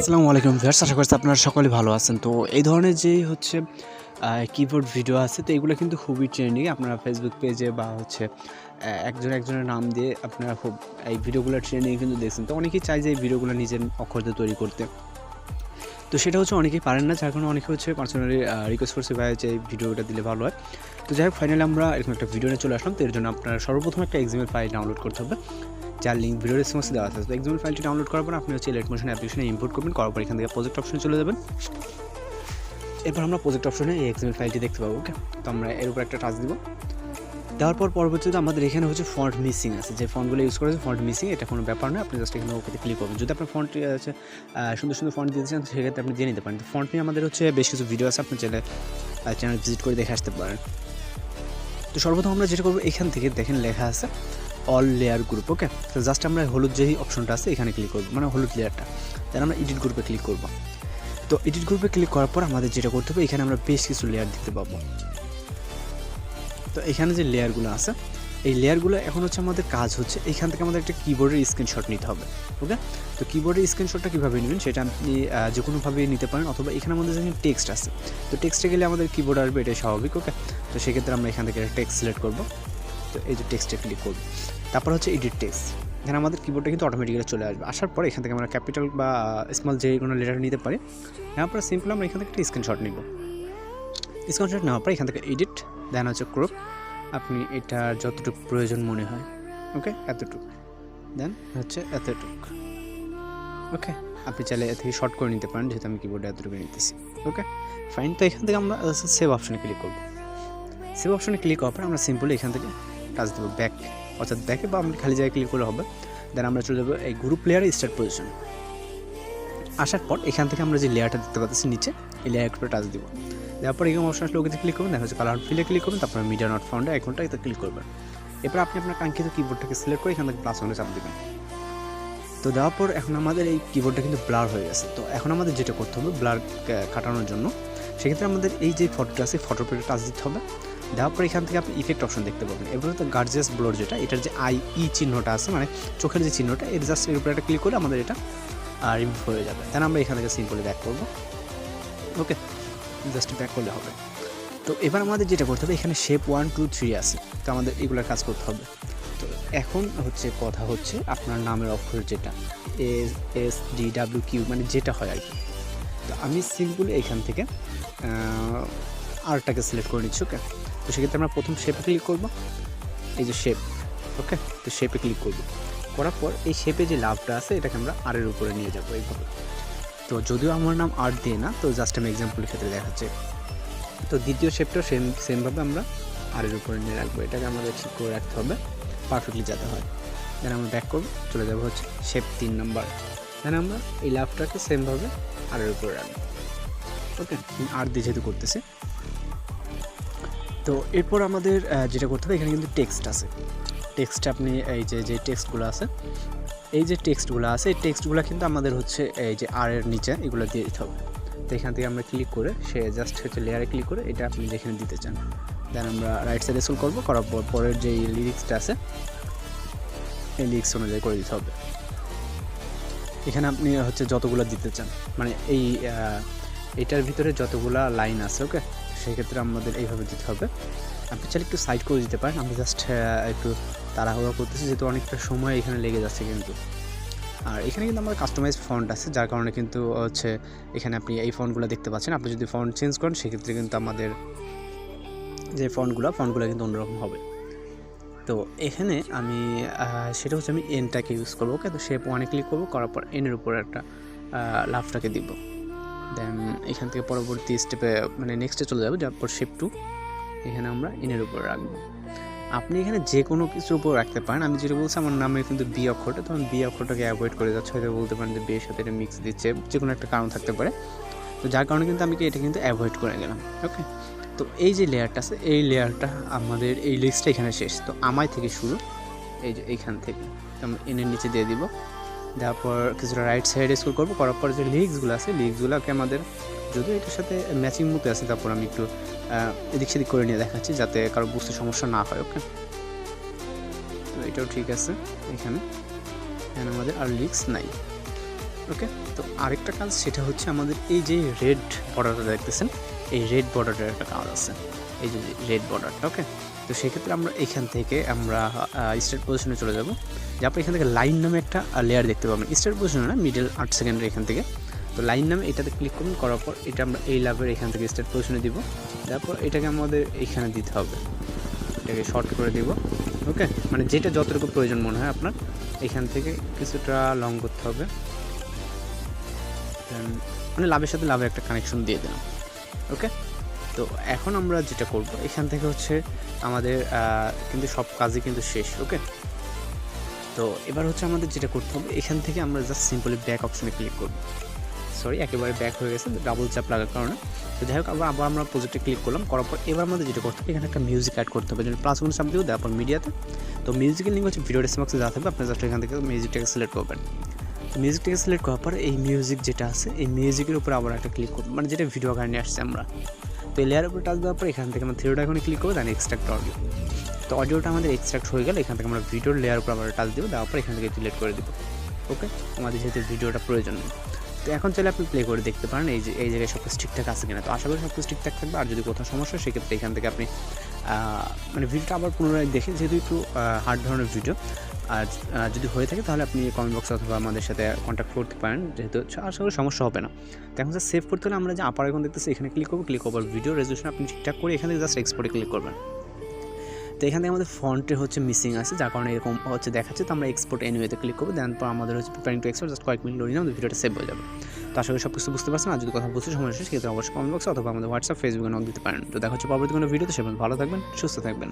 আসসালামু আলাইকুম ভিউয়ার্স, আশা করছি আপনারা সকলে ভালো আছেন। তো এই ধরনের যে হচ্ছে কিবোর্ড ভিডিও আছে, তো এগুলো কিন্তু খুবই ট্রেন্ডিং। আপনারা ফেসবুক পেজে বা হচ্ছে একজনের নাম দিয়ে আপনারা খুব এই ভিডিওগুলো ট্রেন্ডিং কিন্তু দেখছেন। তো অনেকেই চায় যে এই ভিডিওগুলো নিজের অক্ষর দিয়ে তৈরি করতে। তো সেটা হচ্ছে অনেকেই পারেন না, যার কারণে অনেকে হচ্ছে পার্সোনালি রিকোয়েস্ট করছে ভাই যে এই ভিডিওটা দিলে ভালো হয়। তো যাই হোক, ফাইনালি আমরা এরকম একটা ভিডিও নিয়ে চলে আসলাম। তো এর জন্য আপনারা সর্বপ্রথম একটা XML ফাইল ডাউনলোড করতে হবে, যার লিঙ্ক ভিডিও ডেসক্রিপশনে দেওয়া আছে। তো XML ফাইলটি ডাউনলোড করার পর আপনি হচ্ছে Alight মোশন অ্যাপ্লিকেশনে ইম্পোর্ট করবেন। করার পর এখান থেকে প্রজেক্ট অপশনে চলে যাবেন। এরপর আমরা প্রজেক্ট অপশনে এই XML ফাইলটি দেখতে পাবো। ওকে, তো আমরা এর উপর একটা টাচ দিব। দেওয়ার পর পরবর্তীতে আমাদের এখানে হচ্ছে ফন্ট মিসিং আছে, যে ফন্টগুলো ইউজ করেছে ফন্ট মিসিং, এটা কোনো ব্যাপার না। আপনি জাস্ট এখানে ওকেতে ক্লিক করবেন। যদি আপনার ফন্ট আছে সুন্দর সুন্দর ফন্ট দিতে চান, সেক্ষেত্রে আপনি দিয়ে নিতে পারেন। তো ফন্ট নিয়ে আমাদের হচ্ছে বেশ কিছু ভিডিও আছে, আপনি চাইলে চ্যানেল ভিজিট করে দেখে আসতে পারেন। তো সর্বপ্রথম আমরা যেটা করবো, এখান থেকে দেখেন লেখা আছে অল লেয়ার গ্রুপ। ওকে, তো জাস্ট আমরা হলুদ যেই অপশনটা আছে এখানে ক্লিক করবো, মানে হলুদ লেয়ারটা। দেন আমরা এডিট গ্রুপে ক্লিক করবো। তো এডিট গ্রুপে ক্লিক করার পর আমাদের যেটা করতে হবে, এখানে আমরা বেশ কিছু লেয়ার দেখতে পাবো। তো এখানে যে লেয়ারগুলো আছে, এই লেয়ারগুলো এখন হচ্ছে আমাদের কাজ হচ্ছে এখান থেকে আমাদের একটা কিবোর্ডের স্ক্রিনশট নিতে হবে। ওকে, তো কিবোর্ডের স্ক্রিনশটটা কীভাবে নেবেন সেটা আপনি যে কোনোভাবে নিতে পারেন, অথবা এখানে আমাদের যেখানে টেক্সট আছে, তো টেক্সটে গেলে আমাদের কিবোর্ড আসবে, এটাই স্বাভাবিক। ওকে, তো সেক্ষেত্রে আমরা এখান থেকে টেক্সট সিলেক্ট করবো। তো এই যে টেক্সটে ক্লিক করবো, তারপর হচ্ছে এডিট টেক্সট। এখানে আমাদের কিবোর্ডটা কিন্তু অটোমেটিক্যালি চলে আসবে। আসার পর এখান থেকে আমরা ক্যাপিটাল বা স্মল যে কোনো লেটার নিতে পারি। তারপর সিম্পল আমরা এখান থেকে একটা স্ক্রিনশট নিব। স্ক্রিনশট নেওয়ার পর এখান থেকে এডিট, দেন হচ্ছে ক্রপ। আপনি এটার যতটুকু প্রয়োজন মনে হয়, ওকে, এতটুকু, দেন হচ্ছে এতটুকু। ওকে, আপনি চাইলে এ থেকে শর্ট করে নিতে পারেন, যেহেতু আমি কিবোর্ডে এতটুকু নিতেছি। ওকে, ফাইন। তো এখান থেকে আমরা সেভ অপশনে ক্লিক করব। সেভ অপশনে ক্লিক করার পর আমরা সিম্পলি এখান থেকে টাচ দেবো ব্যাক, অর্থাৎ ব্যাকে, বা আমরা খালি জায়গায় ক্লিক করলে হবে। দেন আমরা চলে যাবো এই গ্রুপ লেয়ারে স্টার্ট পজিশন। আসার পর এখান থেকে আমরা যে লেয়ারটা দেখতে পাচ্ছি নিচে, এই লেয়ার উপরে টাচ দিব। দেওয়ার পর এরকম অপশন আসলে ওকেতে ক্লিক করবেন, দেখা হচ্ছে কালার ফিলে ক্লিক করবেন, তারপরে মিডিয়া নট ফাউন্ড আইকনটা এতে ক্লিক করবেন। এরপর আপনি আপনার কাঙ্ক্ষিত কিবোর্ডটাকে সিলেক্ট করে এখান থেকে প্লাস ওয়ানে চাপ দেবেন। তো দেওয়ার পর এখন আমাদের এই কিবোর্ডটা কিন্তু ব্লার হয়ে গেছে। তো এখন আমাদের যেটা করতে হবে, ব্লার কাটানোর জন্য, সেক্ষেত্রে আমাদের এই যে ফটোটা আছে, ফটোর উপরে টাচ দিতে হবে। দেওয়ার পর এখান থেকে আপনি ইফেক্ট অপশন দেখতে পাবেন। এরপরে তো গার্জিয়াস ব্লোর, যেটা এটার যে চিহ্নটা আছে, মানে চোখের যে চিহ্নটা, এর জাস্ট এর উপরে একটা ক্লিক করে আমাদের এটা রিমুভ হয়ে যাবে। দেন আমরা এখান থেকে সিম্পলি ব্যাক করবো। ওকে, জাস্ট ব্যাক করলে হবে। তো এবার আমাদের যেটা করতে হবে, এখানে শেপ 1 2 3 আছে, তো আমাদের এগুলোর কাজ করতে হবে। তো এখন হচ্ছে কথা হচ্ছে আপনার নামের অক্ষর, যেটা SDWQ, মানে যেটা হয় আর কি। তো আমি সিম্পলি এখান থেকে আরটাকে সিলেক্ট করে নিচ্ছি। ওকে, তো সেক্ষেত্রে আমরা প্রথম শেপে ক্লিক করব, এই যে শেপ। ওকে, তো শেপে ক্লিক করব, করার পর এই শেপে যে লাভটা আছে এটাকে আমরা আরের উপরে নিয়ে যাবো এইভাবে। তো যদিও আমার নাম আর্ট দিয়ে না, তো জাস্ট আমি এক্সাম্পলের ক্ষেত্রে দেখাচ্ছি। তো দ্বিতীয় শেপটাও সেমভাবে আমরা আরের উপরে নিয়ে রাখবো। এটাকে আমাদের ঠিক করে রাখতে হবে পারফেক্টলি যাতে হয়। দেন আমরা ব্যাক করবো, চলে যাবো হচ্ছে শেপ 3 নাম্বার। দেন আমরা এই লাভটাকে সেমভাবে আরের উপরে রাখবো। ওকে, আর দিয়ে যেহেতু করতেছি। তো এরপর আমাদের যেটা করতে হবে, এখানে কিন্তু টেক্সট আছে। টেক্সটে আপনি এই যে টেক্সটগুলো আছে, এই যে টেক্সটগুলো আছে, এই টেক্সটগুলো কিন্তু আমাদের হচ্ছে এই যে আর এর নিচে এগুলো দিয়ে দিতে হবে। তো এখান থেকে আমরা ক্লিক করে, সে জাস্ট হচ্ছে লেয়ারে ক্লিক করে এটা আপনি যেখানে দিতে চান, দেন আমরা রাইট সাইডে স্ক্রল করবো। করার পর পরের যে লিরিক্সটা আছে, এই লিরিক্স অনুযায়ী করে দিতে হবে। এখানে আপনি হচ্ছে যতগুলো দিতে চান, মানে এইটার ভিতরে যতগুলা লাইন আছে, ওকে, সেক্ষেত্রে আমাদের এইভাবে দিতে হবে। আপনি চাইলে একটু সাইড করে দিতে পারেন। আমি জাস্ট একটু তাড়াহুড়ো করতেছি, যেহেতু অনেকটা সময় এখানে লেগে যাচ্ছে কিন্তু। আর এখানে কিন্তু আমাদের কাস্টমাইজ ফন্ট আছে, যার কারণে কিন্তু হচ্ছে এখানে আপনি এই ফন্টগুলো দেখতে পাচ্ছেন। আপনি যদি ফন্ট চেঞ্জ করেন, সেক্ষেত্রে কিন্তু আমাদের যে ফন্টগুলো কিন্তু অন্যরকম হবে। তো এখানে আমি সেটা হচ্ছে আমি এনটাকে ইউজ করবো। ওকে, তো শেপ 1-এ ক্লিক করবো, করার পর এনের উপরে একটা লাভটাকে দিব। দেন এখান থেকে পরবর্তী স্টেপে, মানে নেক্সটে চলে যাবো। যার পর শেপ 2, এখানে আমরা এনের উপরে রাখবো। আপনি এখানে যে কোনো কিছুর উপর রাখতে পারেন। আমি যেটা বলছি, আমার নামে কিন্তু বি অক্ষরটা, তখন বি অক্ষরটাকে অ্যাভয়েড করে যাচ্ছে। হয়তো বলতে পারেন যে বিয়ের সাথে এটা মিক্স দিচ্ছে, যে কোনো একটা কারণ থাকতে পারে। তো যার কারণে কিন্তু আমি এটা কিন্তু অ্যাভয়েড করে গেলাম। ওকে, তো এই যে লেয়ারটা আছে, এই লেয়ারটা আমাদের এই লিস্টটা এখানে শেষ। তো আমায় থেকে শুরু, এই যে এইখান থেকে আমরা এনের নিচে দিয়ে দিব। দেওয়ার পর কিছুটা রাইট সাইডে স্ক্রল করবো, করার পর যে লিরিক্সগুলো আছে, লিরিক্সগুলোকে আমাদের যদিও এটার সাথে ম্যাচিং মতো আছে, তারপর আমি একটু এদিক সেদিক করে নিয়ে দেখাচ্ছি, যাতে কারো বুঝতে সমস্যা না হয়। ওকে, তো এটাও ঠিক আছে। এখানে আমাদের আর লিরিক্স নাই। ওকে, তো আরেকটা কাজ সেটা হচ্ছে আমাদের এই যে রেড বর্ডারটা দেখতেছেন, এই রেড বর্ডারের একটা কাজ আছে, এই যে রেড বর্ডারটা। ওকে, তো সেক্ষেত্রে আমরা এখান থেকে আমরা স্টার্ট পজিশনে চলে যাব, যার পর এখান থেকে লাইন নামে একটা লেয়ার দেখতে পাবেন, স্টার্ট পজিশনে না, মিডল 8 সেকেন্ডের এখান থেকে। তো লাইন নামে এটাতে ক্লিক করুন, করার পর এটা আমরা এই লাভের এখান থেকে স্টার্ট পজিশনে দিব, তারপর এটাকে আমাদের এইখানে দিতে হবে, এটাকে শর্ট করে দিব। ওকে, মানে যেটা যতটুকু প্রয়োজন মনে হয় আপনার, এখান থেকে কিছুটা লং করতে হবে, মানে লাভের সাথে লাভের একটা কানেকশন দিয়ে দিলাম। ওকে, তো এখন আমরা যেটা করব এখান থেকে হচ্ছে আমাদের কিন্তু সব কাজই কিন্তু শেষ। ওকে, তো এবার হচ্ছে আমাদের যেটা করতে হবে এখান থেকে আমরা জাস্ট সিম্পলি ব্যাক অপশনে ক্লিক করব, সরি একেবারে ব্যাক হয়ে গেছে ডাবল চাপ লাগার কারণে। তো যাই হোক আবার আমরা প্রজেক্টে ক্লিক করলাম, করার পর এবার আমাদের যেটা করতে হবে এখানে একটা মিউজিক অ্যাড করতে হবে, যেটা প্লাস চাপ দিব, তারপর মিডিয়াতে। তো মিউজিকের লিঙ্ক হচ্ছে ভিডিও ডেসক্রিপশনে দেওয়া থাকবে, আপনি জাস্ট এখান থেকে মিউজিকটাকে সিলেক্ট করবেন। তো মিউজিকটাকে সিলেক্ট করার পর এই মিউজিক যেটা আছে এই মিউজিকের উপরে আবার একটা ক্লিক করবেন, মানে যেটা ভিডিও আকারে নিয়ে আসছে আমরা। তো এই লেয়ারের উপরে টাচ দেওয়ার পর এখান থেকে আমরা থ্রিডো আইকনে ক্লিক করবো, দেন এক্সট্রাক্ট অডিও। তো অডিওটা আমাদের এক্সট্রাক্ট হয়ে গেল, এখান থেকে আমরা ভিডিওর লেয়ার উপর আবার টাচ দেবো, দেওয়ার পর এখান থেকে ডিলিট করে দেবো। ওকে, আমাদের যেহেতু ভিডিওটা প্রয়োজন নেই। তো এখন চাইলে আপনি প্লে করে দেখতে পারেন এই যে এই জায়গায় সব কিছু ঠিকঠাক আছে কিনা। তো আশা করি সব কিছু ঠিকঠাক থাকবে, আর যদি কোথাও সমস্যা হয় সেক্ষেত্রে এখান থেকে আপনি মানে ভিডিওটা আবার পুনরায় দেখে, যেহেতু একটু হার্ড ধরনের ভিডিও, আর যদি হয়ে থাকে তাহলে আপনি কমেন্ট বক্সে অথবা আমাদের সাথে কন্ট্যাক্ট করতে পারেন, যেহেতু আশা করি সমস্যা হবে না। তো এখন সেভ করতে হলে আমরা যে আপার আইকন দেখতেছি এখানে ক্লিক করবো, ক্লিক করবার ভিডিও রেজলিউশন আপনি ঠিকঠাক করে এখান থেকে জাস্ট এক্সপোর্টে ক্লিক করবেন। তো এখান থেকে আমাদের ফন্টের হচ্ছে মিসিং আছে, যার কারণে এরকম হচ্ছে দেখাচ্ছে। তো আমরা এক্সপোর্ট এনিওয়েতে ক্লিক করবো, দেন পর আমাদের হচ্ছে প্রিপেয়ারিং টু এক্সপোর্ট, জাস্ট কয়েক মিনিট লোডিং আমাদের ভিডিওটা সেভ হয়ে যাবে। তো আশা করি সব কিছু বুঝতে পারছেন, আর যদি কথা বুঝতে সমস্যা সেক্ষেত্রে অবশ্যই কমেন্ট বক্সে অথবা আমাদের হোয়াটসঅ্যাপ ফেসবুকে নক দিতে পারেন। তো দেখা হচ্ছে পরবর্তী কোনো ভিডিওতে, সেভাবে ভালো থাকবেন, সুস্থ থাকবেন।